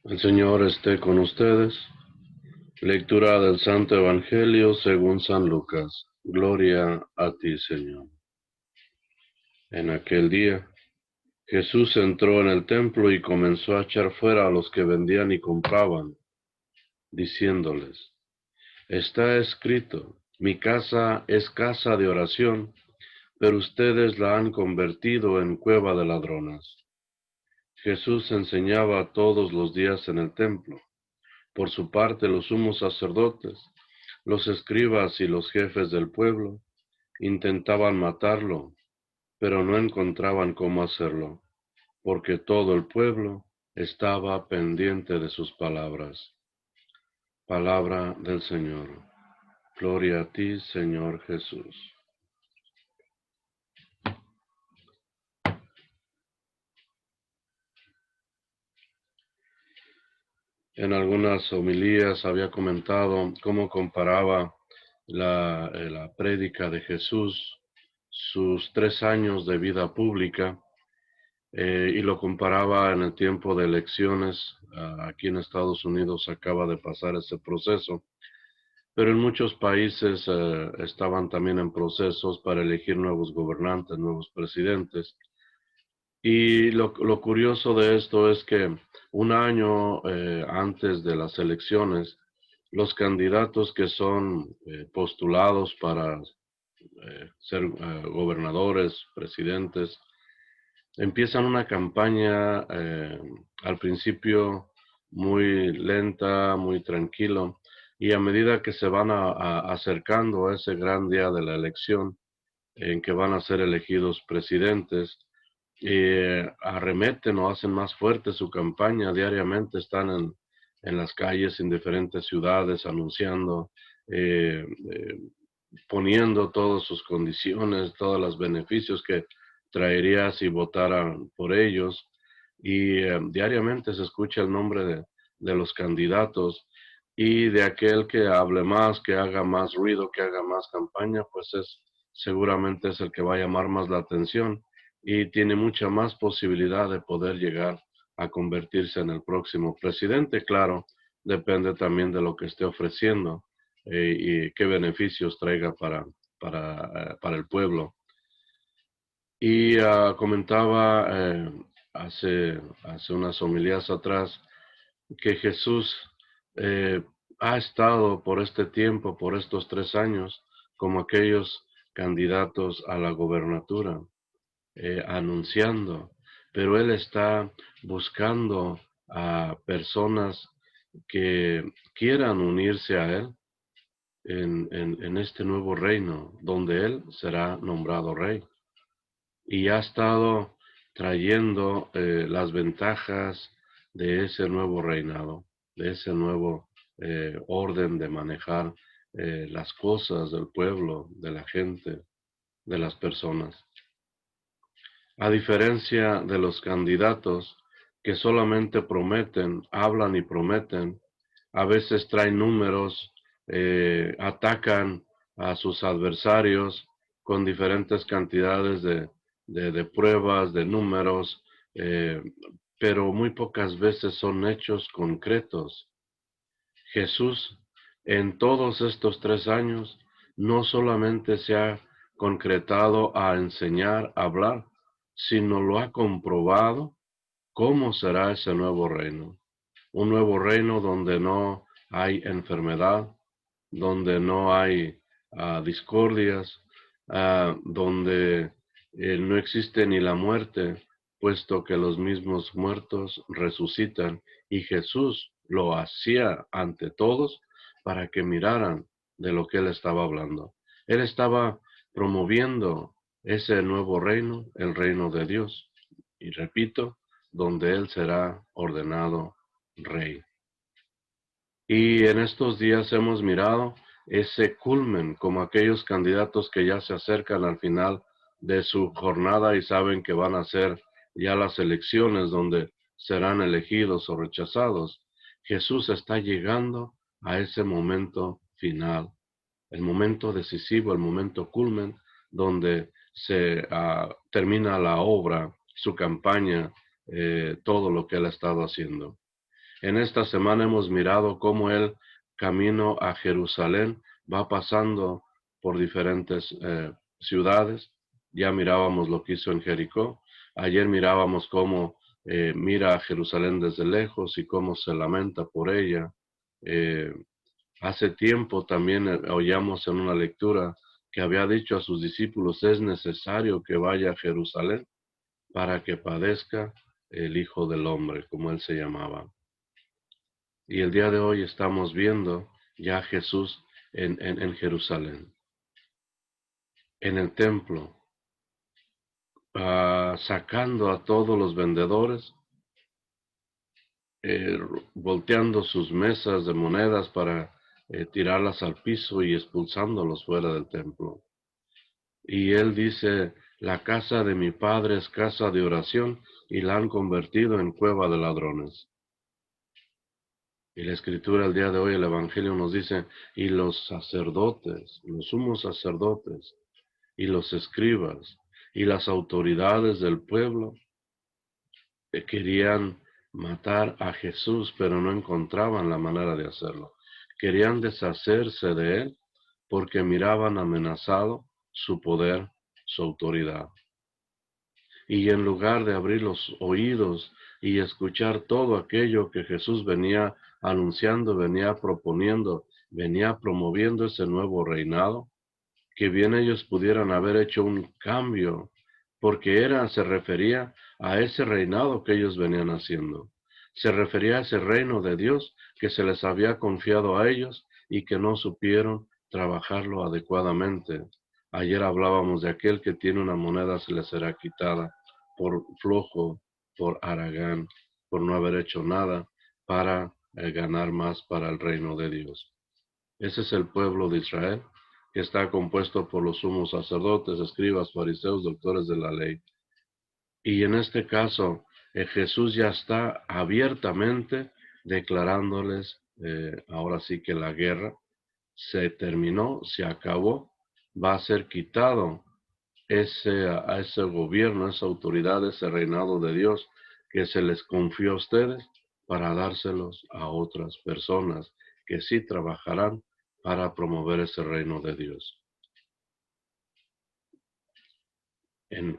El Señor esté con ustedes. Lectura del Santo Evangelio según San Lucas. Gloria a ti, Señor. En aquel día, Jesús entró en el templo y comenzó a echar fuera a los que vendían y compraban, diciéndoles: Está escrito, mi casa es casa de oración, pero ustedes la han convertido en cueva de ladronas. Jesús enseñaba todos los días en el templo. Por su parte, los sumos sacerdotes, los escribas y los jefes del pueblo intentaban matarlo, pero no encontraban cómo hacerlo, porque todo el pueblo estaba pendiente de sus palabras. Palabra del Señor. Gloria a ti, Señor Jesús. En algunas homilías había comentado cómo comparaba la prédica de Jesús, sus 3 años de vida pública, y lo comparaba en el tiempo de elecciones. Aquí en Estados Unidos acaba de pasar ese proceso, pero en muchos países estaban también en procesos para elegir nuevos gobernantes, nuevos presidentes. Y lo curioso de esto es que un año antes de las elecciones, los candidatos que son postulados para ser gobernadores, presidentes, empiezan una campaña al principio muy lenta, muy tranquilo, y a medida que se van acercando a ese gran día de la elección, en que van a ser elegidos presidentes, arremeten o hacen más fuerte su campaña. Diariamente están en las calles en diferentes ciudades anunciando, eh, eh, poniendo todas sus condiciones, todos los beneficios que traería si votaran por ellos. Y diariamente se escucha el nombre de los candidatos, y de aquel que hable más, que haga más ruido, que haga más campaña, pues seguramente es el que va a llamar más la atención y tiene mucha más posibilidad de poder llegar a convertirse en el próximo presidente. Claro, depende también de lo que esté ofreciendo y qué beneficios traiga para el pueblo. Y comentaba hace unas homilías atrás que Jesús eh, ha estado por este tiempo, por estos 3 años, como aquellos candidatos a la gobernatura, anunciando, pero Él está buscando a personas que quieran unirse a Él en este nuevo reino, donde Él será nombrado rey. Y ha estado trayendo las ventajas de ese nuevo reinado, de ese nuevo orden de manejar las cosas del pueblo, de la gente, de las personas. A diferencia de los candidatos que solamente prometen, hablan y prometen, a veces traen números, atacan a sus adversarios con diferentes cantidades de pruebas, de números, eh, pero muy pocas veces son hechos concretos. Jesús, en todos estos 3 años, no solamente se ha concretado a enseñar, a hablar, sino lo ha comprobado cómo será ese nuevo reino. Un nuevo reino donde no hay enfermedad, donde no hay discordias, donde no existe ni la muerte, puesto que los mismos muertos resucitan, y Jesús lo hacía ante todos para que miraran de lo que él estaba hablando. Él estaba promoviendo ese nuevo reino, el reino de Dios, y repito, donde él será ordenado rey. Y en estos días hemos mirado ese culmen, como aquellos candidatos que ya se acercan al final de su jornada y saben que van a ser ya las elecciones donde serán elegidos o rechazados. Jesús está llegando a ese momento final, el momento decisivo, el momento culmen, donde se termina la obra, su campaña, todo lo que él ha estado haciendo. En esta semana hemos mirado cómo el camino a Jerusalén va pasando por diferentes ciudades. Ya mirábamos lo que hizo en Jericó. Ayer mirábamos cómo mira a Jerusalén desde lejos y cómo se lamenta por ella. Eh, Hace tiempo también oíamos en una lectura que había dicho a sus discípulos, es necesario que vaya a Jerusalén para que padezca el Hijo del Hombre, como él se llamaba. Y el día de hoy estamos viendo ya a Jesús en Jerusalén, en el templo, sacando a todos los vendedores, eh, volteando sus mesas de monedas para tirarlas al piso y expulsándolos fuera del templo. Y él dice, la casa de mi padre es casa de oración y la han convertido en cueva de ladrones. Y la escritura el día de hoy, el Evangelio nos dice, y los sacerdotes, los sumos sacerdotes, y los escribas, y las autoridades del pueblo, querían matar a Jesús, pero no encontraban la manera de hacerlo. Querían deshacerse de él porque miraban amenazado su poder, su autoridad. Y en lugar de abrir los oídos y escuchar todo aquello que Jesús venía anunciando, venía proponiendo, venía promoviendo ese nuevo reinado, que bien ellos pudieran haber hecho un cambio, porque se refería a ese reinado que ellos venían haciendo. Se refería a ese reino de Dios que se les había confiado a ellos y que no supieron trabajarlo adecuadamente. Ayer hablábamos de aquel que tiene una moneda se le será quitada por flojo, por haragán, por no haber hecho nada para ganar más para el reino de Dios. Ese es el pueblo de Israel, que está compuesto por los sumos sacerdotes, escribas, fariseos, doctores de la ley. Y en este caso, Jesús ya está abiertamente declarándoles, ahora sí que la guerra se terminó, se acabó, va a ser quitado a ese gobierno, a esa autoridad, ese reinado de Dios que se les confió a ustedes para dárselos a otras personas que sí trabajarán para promover ese reino de Dios. En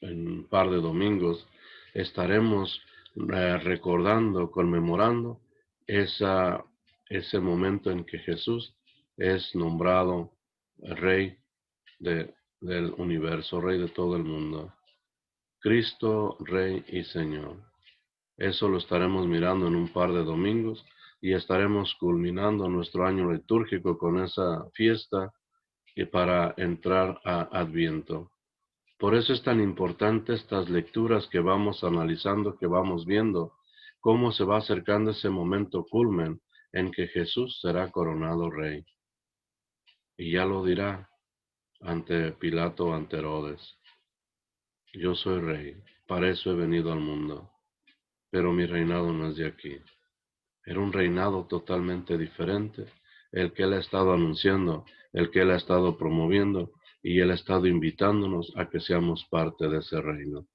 un par de domingos, estaremos recordando, conmemorando ese momento en que Jesús es nombrado Rey del universo, Rey de todo el mundo. Cristo, Rey y Señor. Eso lo estaremos mirando en un par de domingos y estaremos culminando nuestro año litúrgico con esa fiesta y para entrar a Adviento. Por eso es tan importante estas lecturas que vamos analizando, que vamos viendo, cómo se va acercando ese momento culmen en que Jesús será coronado Rey. Y ya lo dirá ante Pilato, ante Herodes. Yo soy Rey, para eso he venido al mundo, pero mi reinado no es de aquí. Era un reinado totalmente diferente, el que él ha estado anunciando, el que él ha estado promoviendo, y él ha estado invitándonos a que seamos parte de ese reino.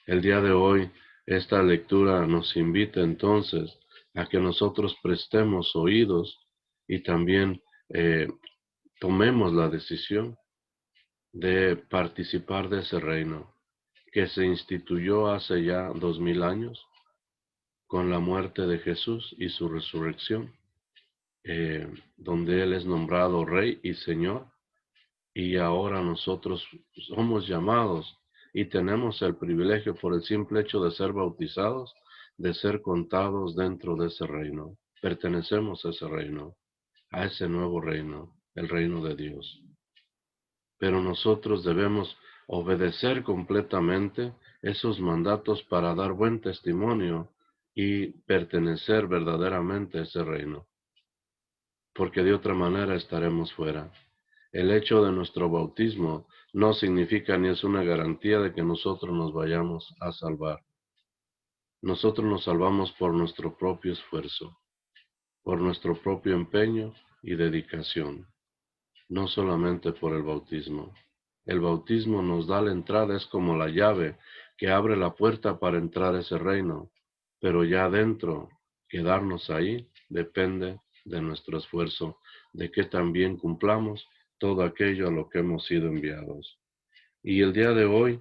El día de hoy, esta lectura nos invita entonces a que nosotros prestemos oídos y también tomemos la decisión de participar de ese reino que se instituyó hace ya 2000 años con la muerte de Jesús y su resurrección, donde Él es nombrado Rey y Señor, y ahora nosotros somos llamados y tenemos el privilegio por el simple hecho de ser bautizados, de ser contados dentro de ese reino. Pertenecemos a ese reino, a ese nuevo reino, el reino de Dios. Pero nosotros debemos obedecer completamente esos mandatos para dar buen testimonio y pertenecer verdaderamente a ese reino, porque de otra manera estaremos fuera. El hecho de nuestro bautismo no significa ni es una garantía de que nosotros nos vayamos a salvar. Nosotros nos salvamos por nuestro propio esfuerzo, por nuestro propio empeño y dedicación, no solamente por el bautismo. El bautismo nos da la entrada, es como la llave que abre la puerta para entrar a ese reino, pero ya dentro, quedarnos ahí, depende de nuestro esfuerzo, de que también cumplamos todo aquello a lo que hemos sido enviados. Y el día de hoy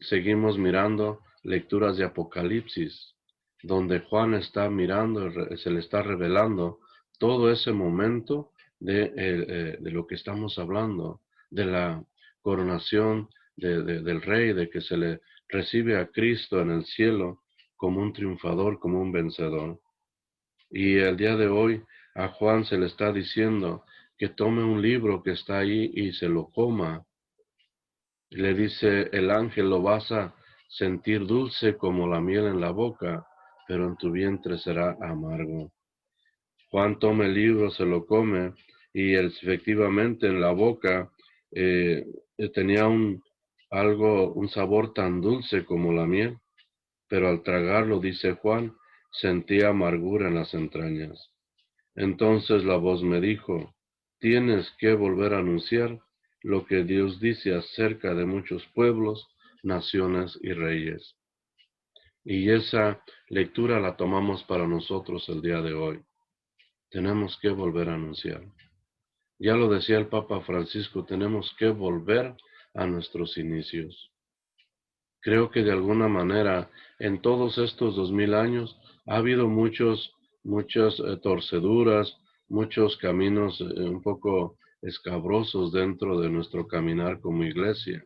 seguimos mirando lecturas de Apocalipsis, donde Juan está mirando, se le está revelando todo ese momento de lo que estamos hablando, de la coronación del rey, de que se le recibe a Cristo en el cielo como un triunfador, como un vencedor. Y el día de hoy a Juan se le está diciendo que tome un libro que está ahí y se lo coma. Le dice el ángel, lo vas a sentir dulce como la miel en la boca, pero en tu vientre será amargo. Juan toma el libro, se lo come, y efectivamente en la boca tenía un sabor tan dulce como la miel, pero al tragarlo, dice Juan, sentía amargura en las entrañas. Entonces la voz me dijo, tienes que volver a anunciar lo que Dios dice acerca de muchos pueblos, naciones y reyes. Y esa lectura la tomamos para nosotros el día de hoy. Tenemos que volver a anunciar. Ya lo decía el Papa Francisco, tenemos que volver a nuestros inicios. Creo que de alguna manera en todos estos 2000 años ha habido muchas torceduras, muchos caminos un poco escabrosos dentro de nuestro caminar como iglesia.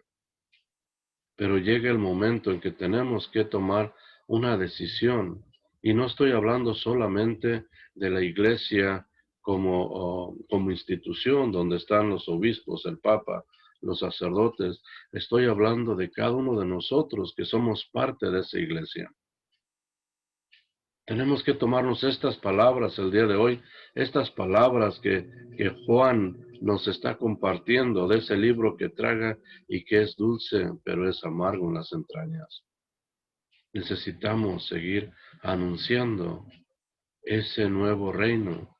Pero llega el momento en que tenemos que tomar una decisión. Y no estoy hablando solamente de la iglesia como institución donde están los obispos, el Papa, los sacerdotes. Estoy hablando de cada uno de nosotros que somos parte de esa iglesia. Tenemos que tomarnos estas palabras el día de hoy, estas palabras que Juan nos está compartiendo de ese libro que traga y que es dulce, pero es amargo en las entrañas. Necesitamos seguir anunciando ese nuevo reino.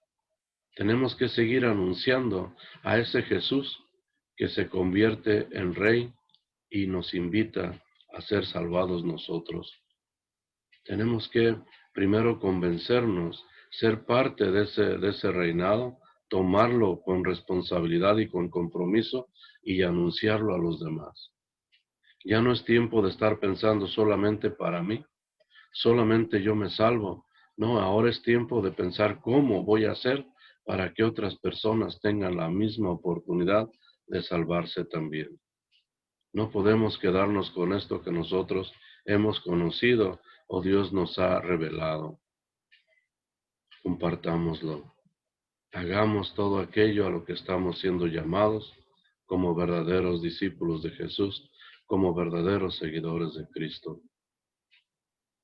Tenemos que seguir anunciando a ese Jesús que se convierte en rey y nos invita a ser salvados nosotros. Tenemos que primero convencernos, ser parte de ese reinado, tomarlo con responsabilidad y con compromiso y anunciarlo a los demás. Ya no es tiempo de estar pensando solamente para mí, solamente yo me salvo. No, ahora es tiempo de pensar cómo voy a hacer para que otras personas tengan la misma oportunidad de salvarse también. No podemos quedarnos con esto que nosotros hemos conocido o Dios nos ha revelado. Compartámoslo. Hagamos todo aquello a lo que estamos siendo llamados como verdaderos discípulos de Jesús, como verdaderos seguidores de Cristo.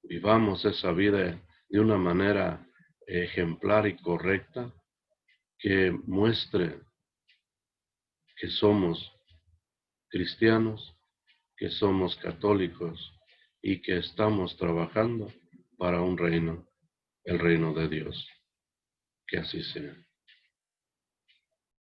Vivamos esa vida de una manera ejemplar y correcta que muestre que somos cristianos, que somos católicos y que estamos trabajando para un reino, el reino de Dios. Que así sea.